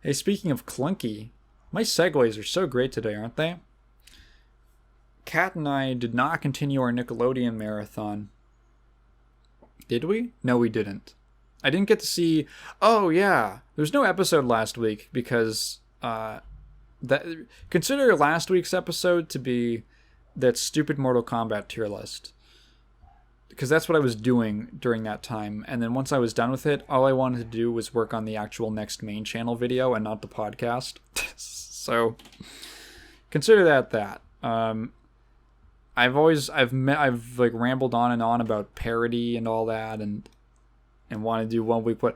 Hey, speaking of clunky, my segues are so great today, aren't they? Kat and I did not continue our Nickelodeon marathon. Did we? No, we didn't. I didn't get to see. Oh yeah, there's no episode last week because that consider last week's episode to be that stupid Mortal Kombat tier list, because that's what I was doing during that time. And then once I was done with it, all I wanted to do was work on the actual next main channel video and not the podcast. So consider that. I've like rambled on and on about parody and all that, and want to do 1 week. But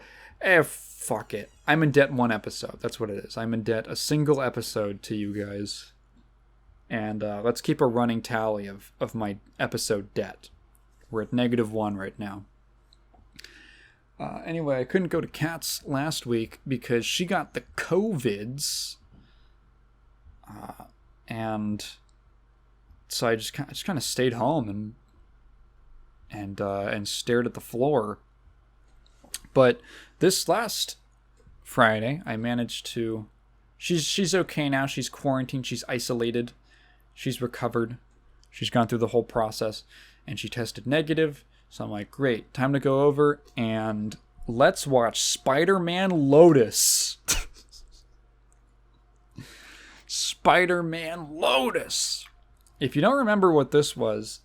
fuck it. I'm in debt 1 episode. That's what it is. I'm in debt a single episode to you guys, and let's keep a running tally of my episode debt. We're at -1 right now. Anyway, I couldn't go to Kat's last week because she got the COVIDs, and so I just kind of stayed home and stared at the floor. But this last Friday, I managed to. She's okay now. She's quarantined. She's isolated. She's recovered. She's gone through the whole process, and she tested negative. So I'm like, great, time to go over and let's watch Spiderman Lotus. Spiderman Lotus. If you don't remember what this was,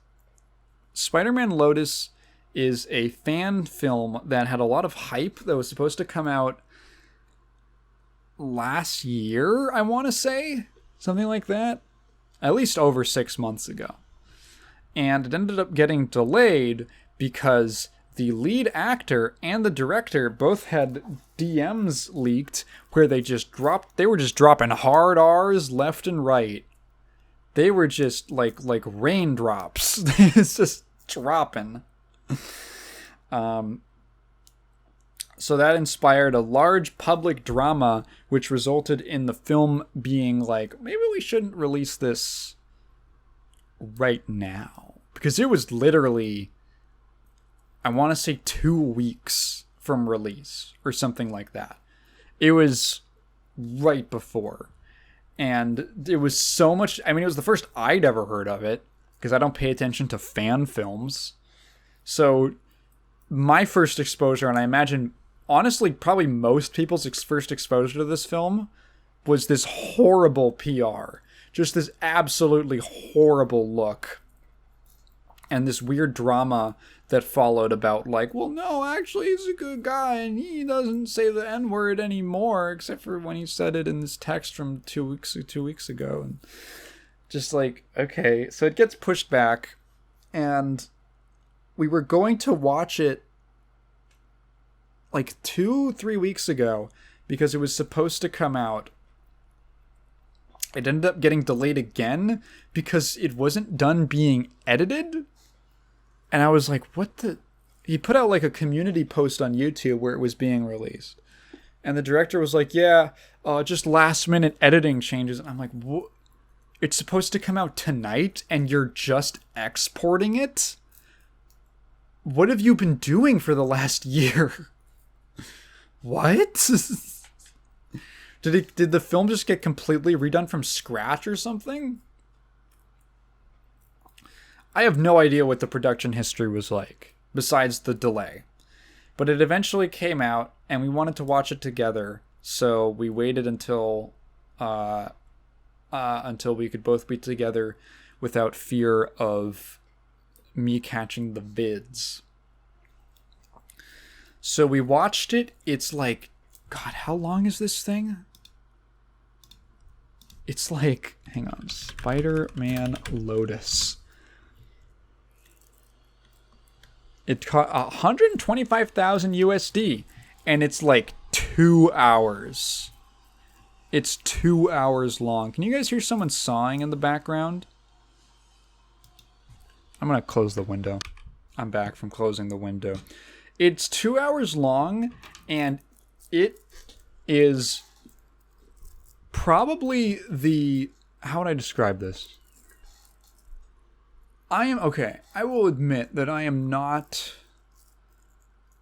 Spiderman Lotus is a fan film that had a lot of hype that was supposed to come out last year, I want to say. Something like that. At least over 6 months ago. And it ended up getting delayed because the lead actor and the director both had DMs leaked where they were just dropping hard R's left and right. They were just like raindrops. It's just dropping. So that inspired a large public drama, which resulted in the film being like, maybe we shouldn't release this right now. Because it was literally, I want to say 2 weeks from release or something like that. It was right before. And it was so much, I mean, it was the first I'd ever heard of it, because I don't pay attention to fan films. So my first exposure, and I imagine, honestly, probably most people's first exposure to this film, was this horrible PR. Just this absolutely horrible look. And this weird drama that followed about like, well, no, actually he's a good guy and he doesn't say the N-word anymore, except for when he said it in this text from 2 weeks ago. And just like, okay, so it gets pushed back, and we were going to watch it like 2-3 weeks ago because it was supposed to come out. It ended up getting delayed again because it wasn't done being edited. And I was like, what the? He put out like a community post on YouTube where it was being released. And the director was like, yeah, just last minute editing changes. And I'm like, what? It's supposed to come out tonight and you're just exporting it? What have you been doing for the last year? What? Did the film just get completely redone from scratch or something? I have no idea what the production history was like, besides the delay. But it eventually came out, and we wanted to watch it together, so we waited until we could both be together without fear of me catching the vids. So we watched it. It's like, God, how long is this thing? It's like, hang on, Spider-Man Lotus. It cost 125,000 USD, and it's like 2 hours. It's 2 hours long. Can you guys hear someone sawing in the background? I'm gonna close the window. I'm back from closing the window. It's 2 hours long, and it is probably the... How would I describe this? I will admit that I am not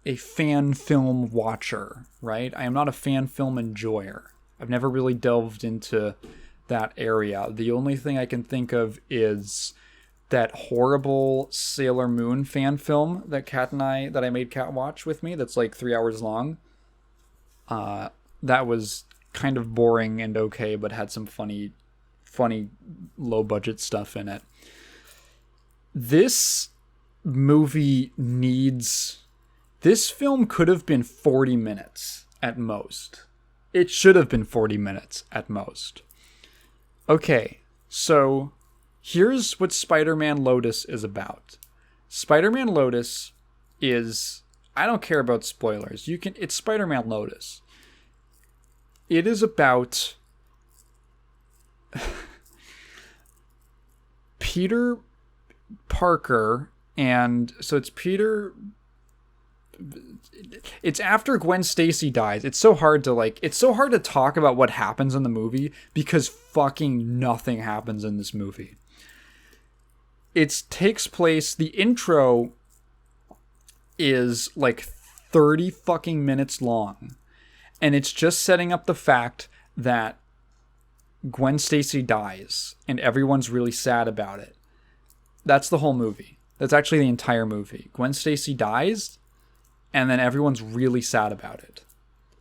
a fan film watcher, right? I am not a fan film enjoyer. I've never really delved into that area. The only thing I can think of is that horrible Sailor Moon fan film that I made Kat watch with me. That's like 3 hours long. That was kind of boring and okay, but had some funny low budget stuff in it. This film could have been 40 minutes at most. It should have been 40 minutes at most. Okay, so here's what Spider-Man Lotus is about. Spider-Man Lotus is, I don't care about spoilers. It's Spider-Man Lotus. It is about Peter Parker, and so it's after Gwen Stacy dies. It's so hard to talk about what happens in the movie because fucking nothing happens in this movie. It takes place, the intro is like 30 fucking minutes long, and it's just setting up the fact that Gwen Stacy dies and everyone's really sad about it. That's the whole movie. That's actually the entire movie. Gwen Stacy dies, and then everyone's really sad about it.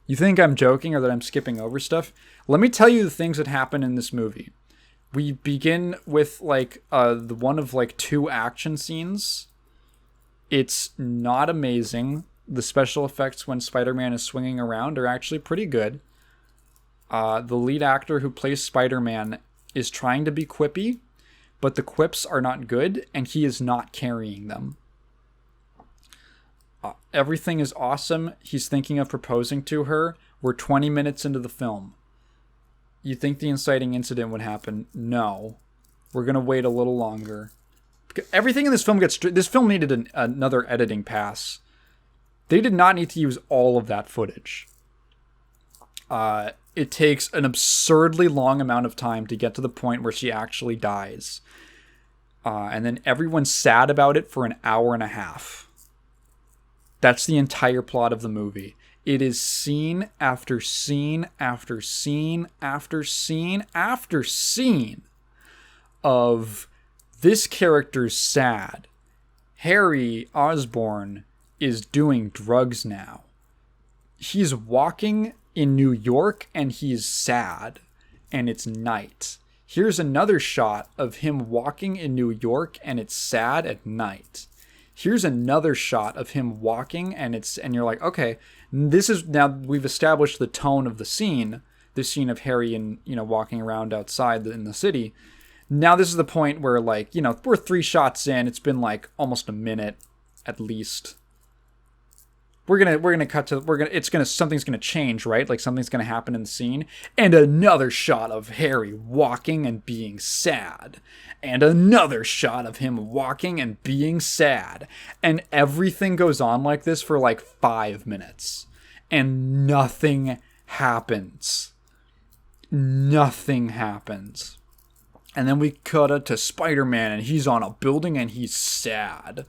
You think I'm joking or that I'm skipping over stuff? Let me tell you the things that happen in this movie. We begin with the one of 2 action scenes. It's not amazing. The special effects when Spider-Man is swinging around are actually pretty good. The lead actor who plays Spider-Man is trying to be quippy, but the quips are not good, and he is not carrying them. Everything is awesome. He's thinking of proposing to her. We're 20 minutes into the film. You think the inciting incident would happen? No. We're going to wait a little longer. Everything in this film this film needed another editing pass. They did not need to use all of that footage. It takes an absurdly long amount of time to get to the point where she actually dies. And then everyone's sad about it for an hour and a half. That's the entire plot of the movie. It is scene after scene after scene after scene after scene of this character's sad. Harry Osborn is doing drugs now. He's walking in New York and he's sad, and it's night. Here's another shot of him walking in New York and it's sad at night. Here's another shot of him walking and you're like, okay, this is, now we've established the tone of the scene, this scene of Harry and, walking around outside in the city. Now this is the point where we're 3 shots in, it's been almost a minute at least. We're gonna cut to, something's gonna change, right? Something's gonna happen in the scene, and another shot of Harry walking and being sad, and another shot of him walking and being sad, and everything goes on like this for 5 minutes, and nothing happens. Nothing happens. And then we cut to Spider-Man, and he's on a building and he's sad.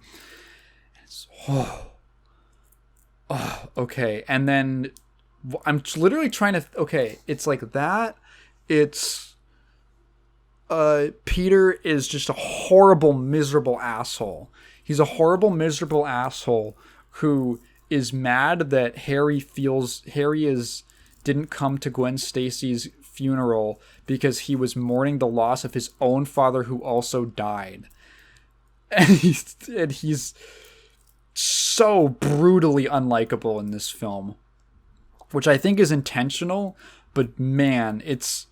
Okay, and then I'm literally trying to... Okay, it's like that. It's... Peter is just a horrible, miserable asshole. He's a horrible, miserable asshole who is mad that Harry didn't come to Gwen Stacy's funeral because he was mourning the loss of his own father who also died. And he's so brutally unlikable in this film, which I think is intentional, but man, it's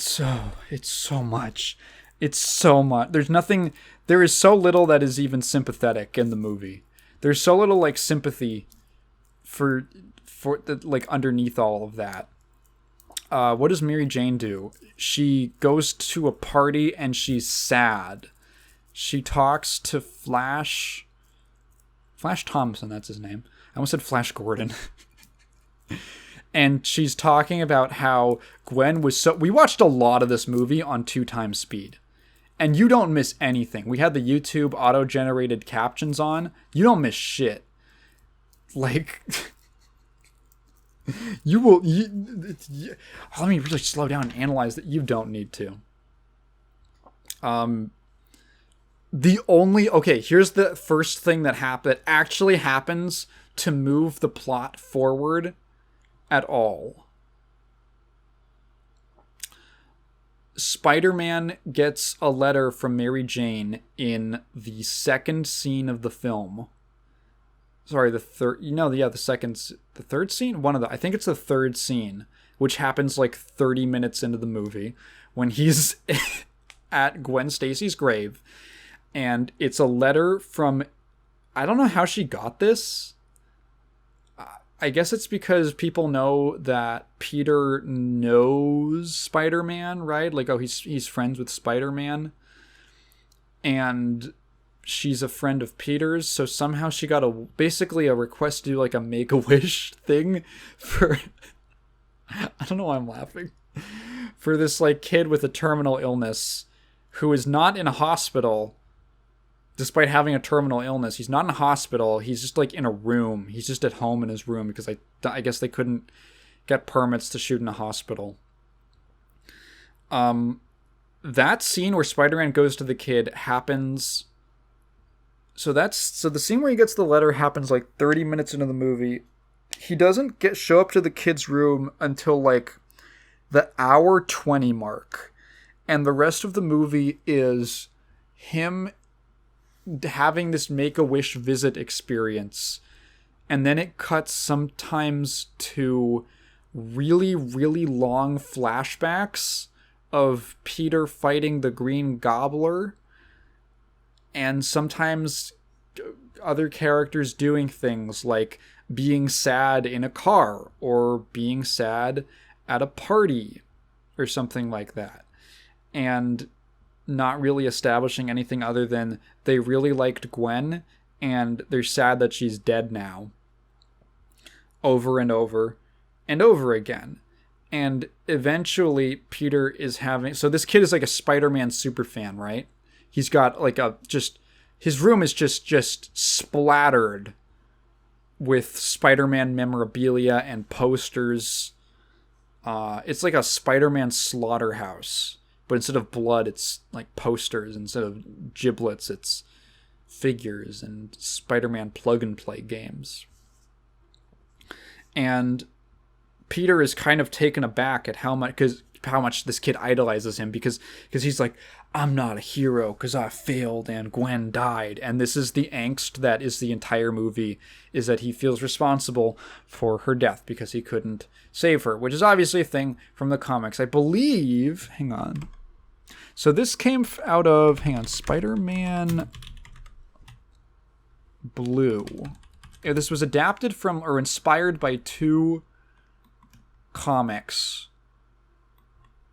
so much. There is so little that is even sympathetic in the movie. There's so little sympathy for underneath all of that. What does Mary Jane do? She goes to a party and she's sad. She talks to Flash Thompson, that's his name. I almost said Flash Gordon. And she's talking about how Gwen was we watched a lot of this movie on 2x speed. And you don't miss anything. We had the YouTube auto-generated captions on. You don't miss shit. You will. Let me really slow down and analyze that. You don't need to. Here's the first thing that actually happens to move the plot forward at all. Spider-Man gets a letter from Mary Jane in the second scene of the film. Sorry, the third. The third scene. I think it's the third scene, which happens like 30 minutes into the movie, when he's at Gwen Stacy's grave, and it's a letter from. I don't know how she got this. I guess it's because people know that Peter knows Spider-Man, right? Like, oh, he's friends with Spider-Man. And she's a friend of Peter's, so somehow she got basically a request to do like a Make-A-Wish thing for I don't know why I'm laughing. For this like kid with a terminal illness who is not in a hospital. Despite having a terminal illness, he's not in a hospital. He's just like in a room. He's just at home in his room because I guess they couldn't get permits to shoot in a hospital. That scene where Spider-Man goes to the kid happens. So the scene where he gets the letter happens like 30 minutes into the movie. He doesn't show up to the kid's room until like the hour 20 mark, and the rest of the movie is him having this Make-A-Wish visit experience, and then it cuts sometimes to really, really long flashbacks of Peter fighting the Green Gobbler, and sometimes other characters doing things like being sad in a car or being sad at a party or something like that, and not really establishing anything other than they really liked Gwen and they're sad that she's dead now, over and over and over again. And eventually Peter is having, so this kid is like a Spider-Man super fan, right? He's got like his room is just splattered with Spider-Man memorabilia and posters. It's like a Spider-Man slaughterhouse. But instead of blood, it's like posters. Instead of giblets, it's figures and Spider-Man plug-and-play games. And Peter is kind of taken aback at how much this kid idolizes him, because he's like, I'm not a hero because I failed and Gwen died. And this is the angst that is the entire movie, is that he feels responsible for her death because he couldn't save her, which is obviously a thing from the comics. I believe, hang on. So this came out of, Spider-Man Blue. Yeah, this was adapted from or inspired by two comics.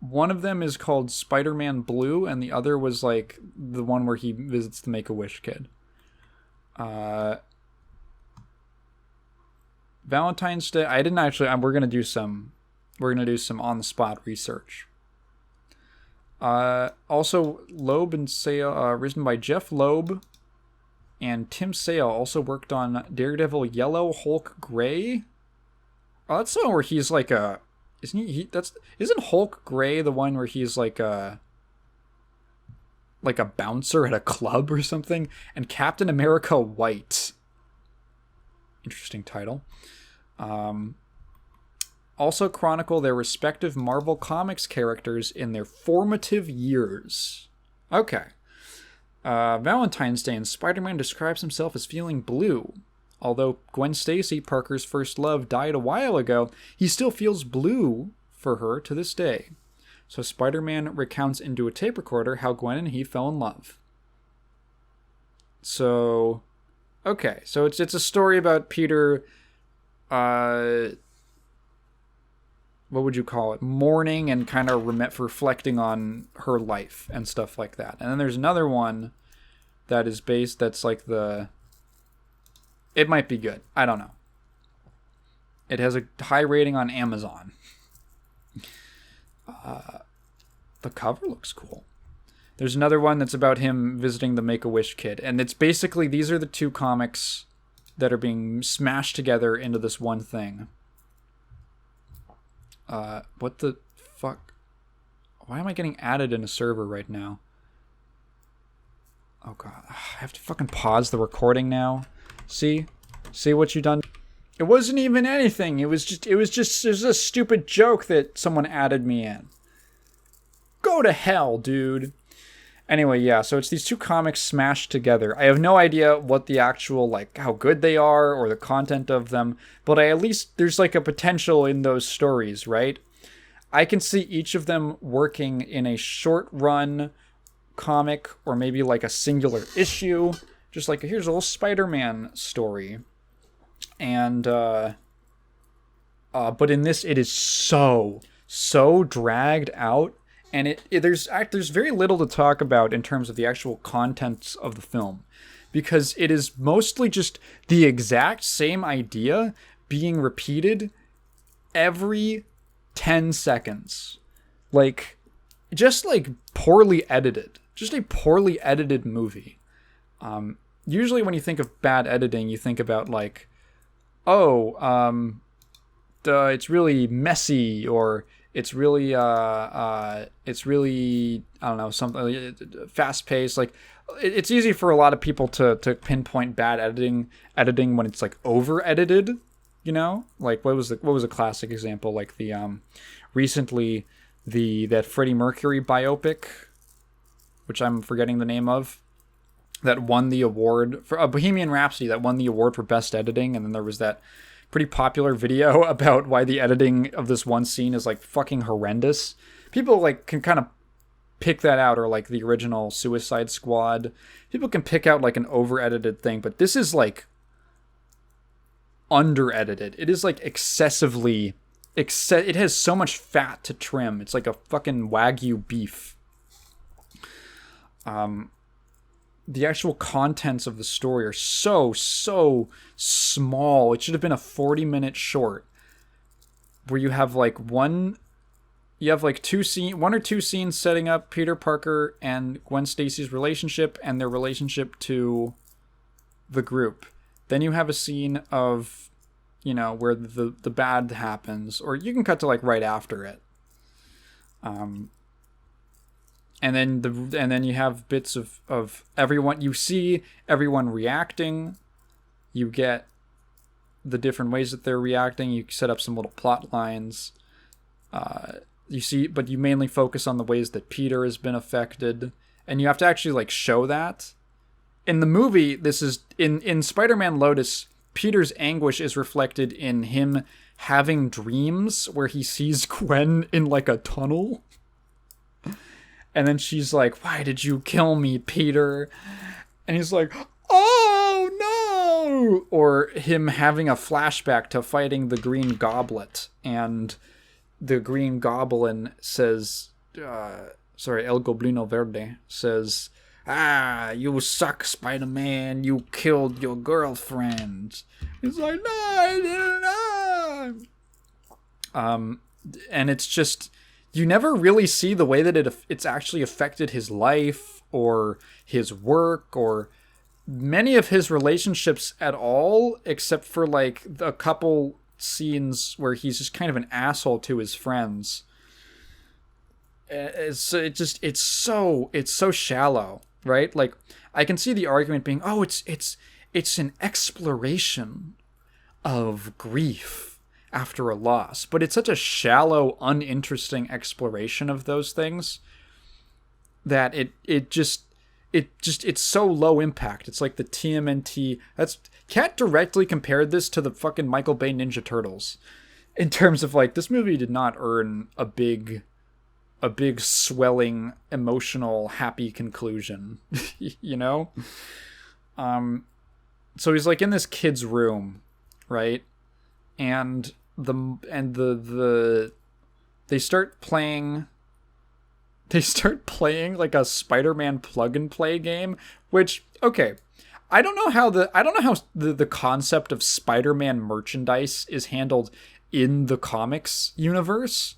One of them is called Spider-Man Blue, and the other was like the one where he visits the Make-A-Wish kid. Valentine's Day. I didn't actually. We're gonna do some on-the-spot research. Also, Loeb and Sale, written by Jeff Loeb and Tim Sale, also worked on Daredevil Yellow, Hulk Gray. Oh, that's the one where he's like a. Isn't Hulk Gray the one where he's like a bouncer at a club or something? And Captain America White. Interesting title. Also chronicle their respective Marvel Comics characters in their formative years. Okay. Valentine's Day, and Spider-Man describes himself as feeling blue. Although Gwen Stacy, Parker's first love, died a while ago, he still feels blue for her to this day. So Spider-Man recounts into a tape recorder how Gwen and he fell in love. So, okay. So it's a story about Peter, what would you call it? Mourning and kind of reflecting on her life and stuff like that. And then there's another one that is that's like it might be good. I don't know. It has a high rating on Amazon. The cover looks cool. There's another one that's about him visiting the Make-A-Wish kid. And it's basically, these are the two comics that are being smashed together into this one thing. What the fuck? Why am I getting added in a server right now? Oh god, I have to fucking pause the recording now. See what you done? It wasn't even anything. It was a stupid joke that someone added me in. Go to hell, dude. Anyway, yeah, so it's these two comics smashed together. I have no idea what the actual, like, how good they are or the content of them, but at least there's, like, a potential in those stories, right? I can see each of them working in a short run comic or maybe, like, a singular issue. Just like, here's a little Spider-Man story. And, but in this, it is so dragged out. And there's very little to talk about in terms of the actual contents of the film, because it is mostly just the exact same idea being repeated every 10 seconds. Like, just like poorly edited. Just a poorly edited movie. Usually when you think of bad editing, you think about like, it's really messy, or it's really I don't know, something fast paced. Like, it's easy for a lot of people to pinpoint bad editing when it's like over edited, you know? Like, what was a classic example? Like the recently that Freddie Mercury biopic, which I'm forgetting the name of, that won the award for Bohemian Rhapsody, that won the award for best editing. And then there was that pretty popular video about why the editing of this one scene is like fucking horrendous. People like can kind of pick that out, or like the original Suicide Squad. People can pick out like an over edited thing, but this is like under edited. It is like excessively it has so much fat to trim. It's like a fucking Wagyu beef. The actual contents of the story are so small. It should have been a 40-minute short where you have like one or two scenes setting up Peter Parker and Gwen Stacy's relationship and their relationship to the group. Then you have a scene of, you know, where the bad happens, or you can cut to like right after it. And then you have bits of everyone. You see everyone reacting. You get the different ways that they're reacting. You set up some little plot lines. But you mainly focus on the ways that Peter has been affected, and you have to actually like show that. In the movie, this is in Spiderman Lotus, Peter's anguish is reflected in him having dreams where he sees Gwen in like a tunnel. And then she's like, "Why did you kill me, Peter?" And he's like, "Oh, no!" Or him having a flashback to fighting the Green Goblet. And the Green Goblin says, El Goblino Verde says, "You suck, Spider-Man. You killed your girlfriend." He's like, "No, I didn't." And it's just, you never really see the way that it's actually affected his life or his work or many of his relationships at all, except for like a couple scenes where he's just kind of an asshole to his friends. It's so shallow, right? Like, I can see the argument being, oh, it's an exploration of grief after a loss, but it's such a shallow, uninteresting exploration of those things that it's so low impact. It's like the TMNT. Kat directly compared this to the fucking Michael Bay Ninja Turtles in terms of like, this movie did not earn a big swelling, emotional, happy conclusion, you know? So he's like in this kid's room, right? And they start playing like a Spider-Man plug and play game, which, okay, I don't know how the concept of Spider-Man merchandise is handled in the comics universe.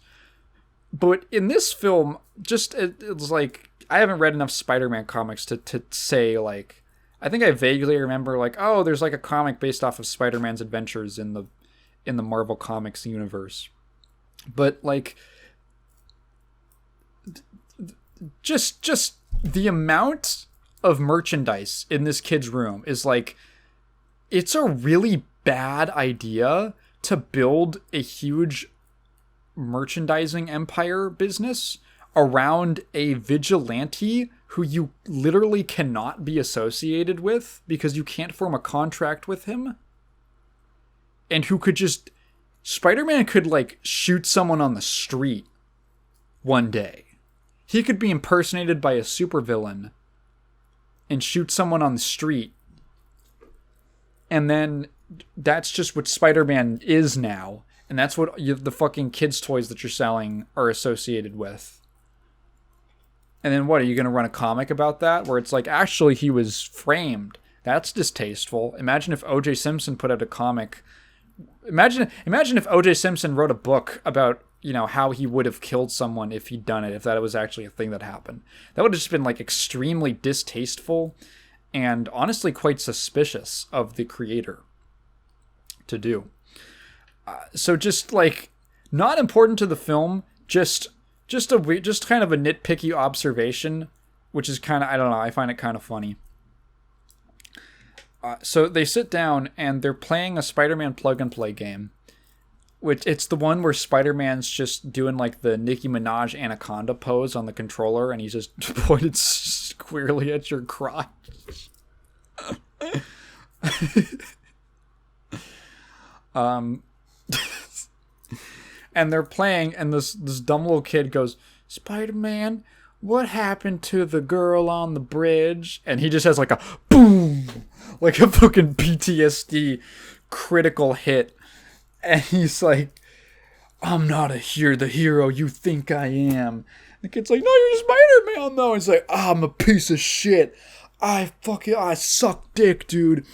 But in this film, just it's like, I haven't read enough Spider-Man comics to say, like, I think I vaguely remember like, oh, there's like a comic based off of Spider-Man's adventures in the Marvel Comics universe. But like, just the amount of merchandise in this kid's room is like, it's a really bad idea to build a huge merchandising empire business around a vigilante who you literally cannot be associated with because you can't form a contract with him, and who could just, Spider-Man could like shoot someone on the street one day. He could be impersonated by a supervillain and shoot someone on the street, and then that's just what Spider-Man is now, and that's what the fucking kids' toys that you're selling are associated with. And then what, are you going to run a comic about that? Where it's like, actually, he was framed. That's distasteful. Imagine if O.J. Simpson put out a comic. Imagine if O.J. Simpson wrote a book about, you know, how he would have killed someone if he'd done it, if that was actually a thing that happened. That would have just been, like, extremely distasteful and honestly quite suspicious of the creator to do. So just, like, not important to the film, just kind of a nitpicky observation, which is kind of, I don't know, I find it kind of funny. So they sit down and they're playing a Spider-Man plug-and-play game, which it's the one where Spider-Man's just doing like the Nicki Minaj anaconda pose on the controller, and he's just pointed squarely at your crotch. And they're playing, and this dumb little kid goes, "Spider-Man, what happened to the girl on the bridge?" And he just has like a boom, like a fucking PTSD critical hit. And he's like, "I'm not the hero you think I am." The kid's like, "No, you're Spider-Man though." He's like, "I'm a piece of shit. I suck dick, dude.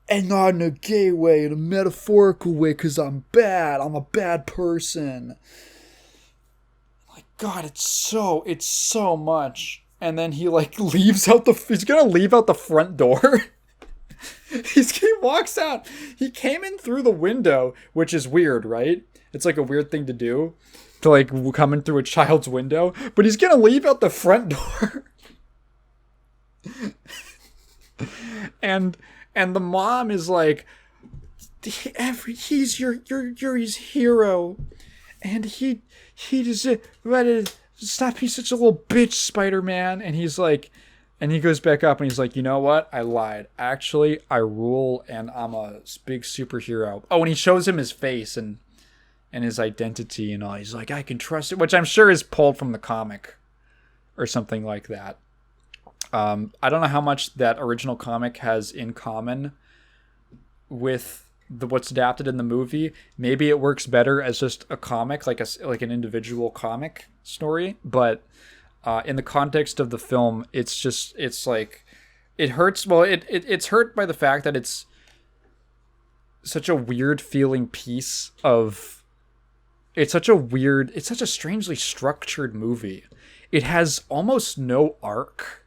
And not in a gay way, in a metaphorical way, because I'm bad. I'm a bad person." Like, God, it's so much. And then he, like, he's gonna leave out the front door. He walks out. He came in through the window, which is weird, right? It's, like, a weird thing to do, to, like, come in through a child's window. But he's gonna leave out the front door. And the mom is like, he's your his hero, and he just stop. He's such a little bitch, Spider-Man. And he's like, and he goes back up and he's like, "You know what? I lied. Actually, I rule, and I'm a big superhero." Oh, and he shows him his face and his identity and all. He's like, "I can trust it," which I'm sure is pulled from the comic or something like that. I don't know how much that original comic has in common with what's adapted in the movie. Maybe it works better as just a comic, like an individual comic story. But in the context of the film, it's like, it hurts. Well, it's hurt by the fact that it's such a weird feeling piece of. It's such a strangely structured movie. It has almost no arc.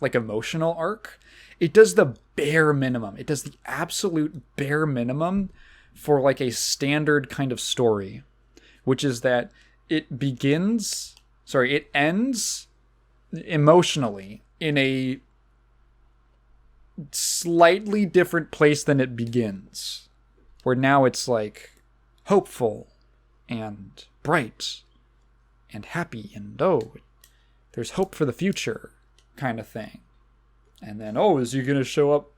Like emotional arc. It does the bare minimum. It does the absolute bare minimum for like a standard kind of story, which is that it ends emotionally in a slightly different place than it begins, where now it's like hopeful and bright and happy and there's hope for the future kind of thing. And then, is he gonna show up?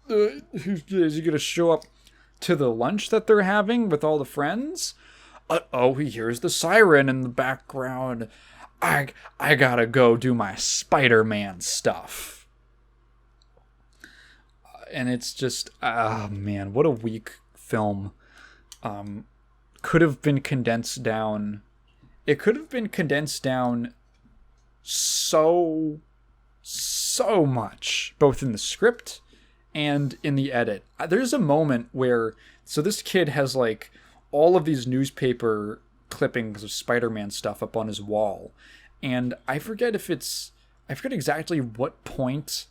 Is he gonna show up to the lunch that they're having with all the friends? He hears the siren in the background. I gotta go do my Spider-Man stuff. And it's just, man, what a weak film. Could have been condensed down. It could have been condensed down so much, both in the script and in the edit. There's a moment where, so this kid has like all of these newspaper clippings of Spider-Man stuff up on his wall, and I forget exactly what point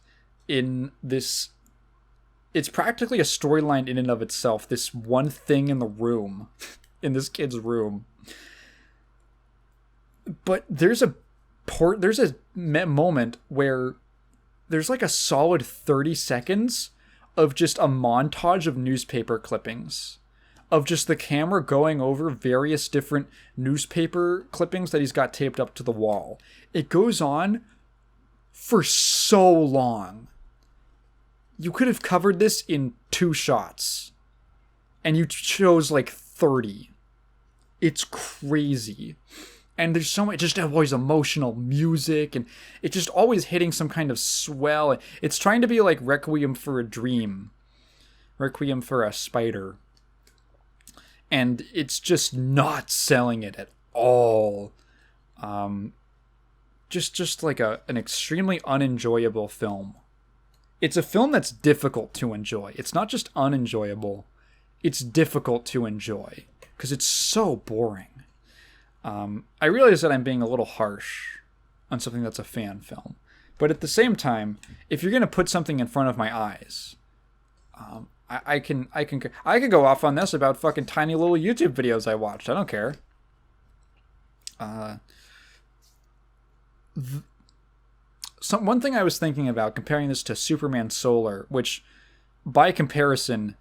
in this, it's practically a storyline in and of itself, this one thing in the room, in this kid's room, But there's a moment where there's like a solid 30 seconds of just a montage of newspaper clippings, of just the camera going over various different newspaper clippings that he's got taped up to the wall. It goes on for so long. You could have covered this in 2 shots, and you chose like 30. It's crazy. And there's so much, just always emotional music, and it's just always hitting some kind of swell. It's trying to be like Requiem for a Dream, Requiem for a Spider. And it's just not selling it at all. Just like an extremely unenjoyable film. It's a film that's difficult to enjoy. It's not just unenjoyable. It's difficult to enjoy because it's so boring. I realize that I'm being a little harsh on something that's a fan film. But at the same time, if you're going to put something in front of my eyes, I can go off on this about fucking tiny little YouTube videos I watched. I don't care. One thing I was thinking about comparing this to Superman Solar, which by comparison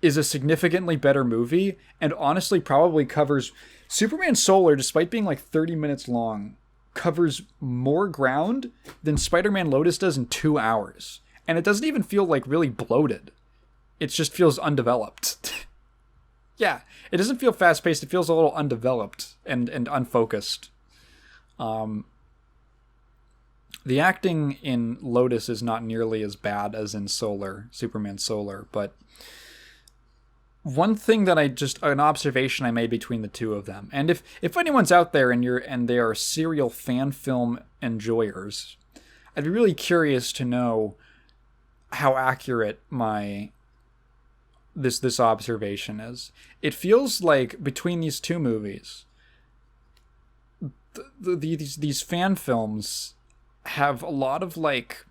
is a significantly better movie and honestly probably covers Superman Solar, despite being like 30 minutes long, covers more ground than Spiderman Lotus does in 2 hours. And it doesn't even feel like really bloated. It just feels undeveloped. Yeah, it doesn't feel fast-paced. It feels a little undeveloped and unfocused. The acting in Lotus is not nearly as bad as in Superman Solar, but one thing that an observation I made between the two of them, and if anyone's out there and they are serial fan film enjoyers, I'd be really curious to know how accurate this observation is. It feels like between these two movies, these fan films have a lot of like,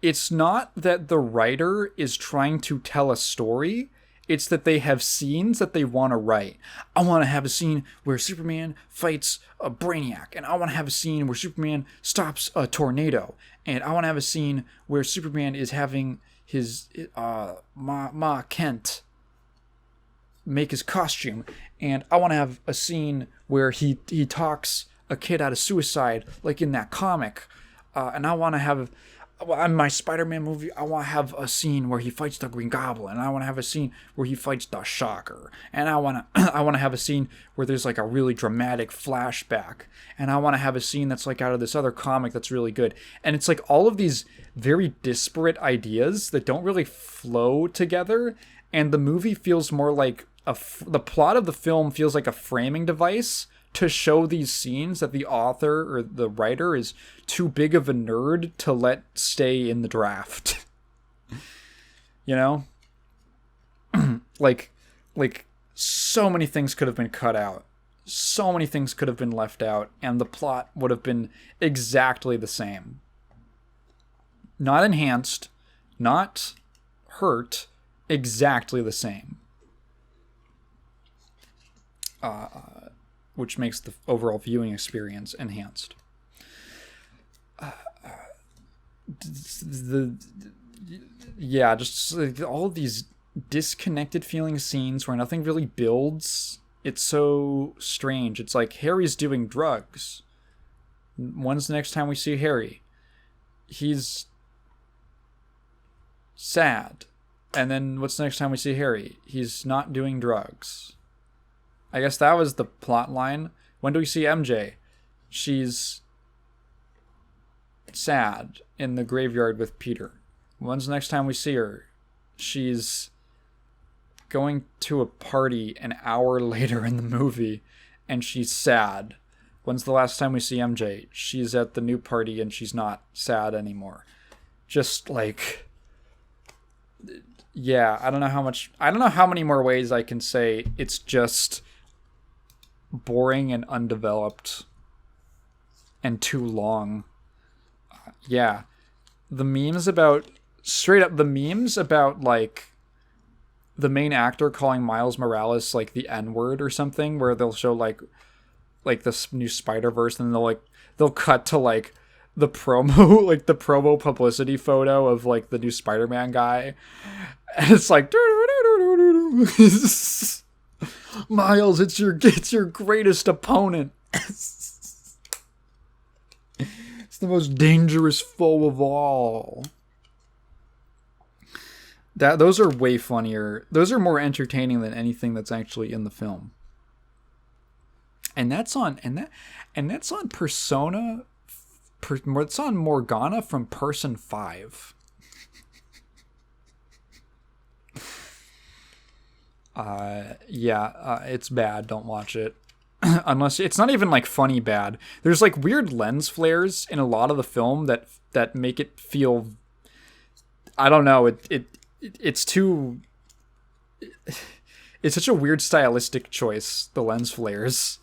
it's not that the writer is trying to tell a story, it's that they have scenes that they want to write. I want to have a scene where Superman fights a Brainiac, and I want to have a scene where Superman stops a tornado, and I want to have a scene where Superman is having his Ma Kent make his costume, and I want to have a scene where he talks a kid out of suicide, like in that comic, and I want to have, in my Spider-Man movie, I want to have a scene where he fights the Green Goblin, and I want to have a scene where he fights the Shocker, and I want to have a scene where there's like a really dramatic flashback, and I want to have a scene that's like out of this other comic that's really good. And it's like all of these very disparate ideas that don't really flow together, and the movie feels more like the plot of the film feels like a framing device to show these scenes that the author or the writer is too big of a nerd to let stay in the draft. You know? like so many things could have been cut out. So many things could have been left out, and the plot would have been exactly the same. Not enhanced, not hurt, exactly the same. Which makes the overall viewing experience enhanced. Just like all these disconnected feeling scenes where nothing really builds. It's so strange. It's like Harry's doing drugs. When's the next time we see Harry? He's sad. And then what's the next time we see Harry? He's not doing drugs. I guess that was the plot line. When do we see MJ? She's sad in the graveyard with Peter. When's the next time we see her? She's going to a party an hour later in the movie, and she's sad. When's the last time we see MJ? She's at the new party, and she's not sad anymore. Just like... Yeah, I don't know how many more ways I can say it's just boring and undeveloped and too long. The memes about like the main actor calling Miles Morales like the N-word or something, where they'll show like like this new Spider-Verse, and they'll cut to like the promo, like the promo publicity photo of like the new Spider-Man guy, and it's like Miles, it's your greatest opponent. It's the most dangerous foe of all. Those are way funnier. Those are more entertaining than anything that's actually in the film. And that's on Persona. It's on Morgana from Person 5. It's bad. Don't watch it. Unless it's not even like funny bad. There's like weird lens flares in a lot of the film that make it feel, I don't know, it's too, it's such a weird stylistic choice, the lens flares.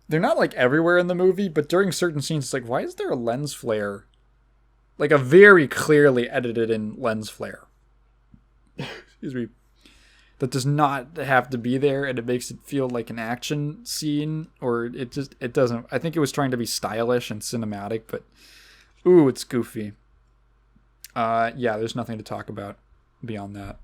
They're not like everywhere in the movie, but during certain scenes it's like, why is there a lens flare? Like a very clearly edited in lens flare. Excuse me. That does not have to be there, and it makes it feel like an action scene, or it doesn't. I think it was trying to be stylish and cinematic, but ooh, it's goofy. There's nothing to talk about beyond that.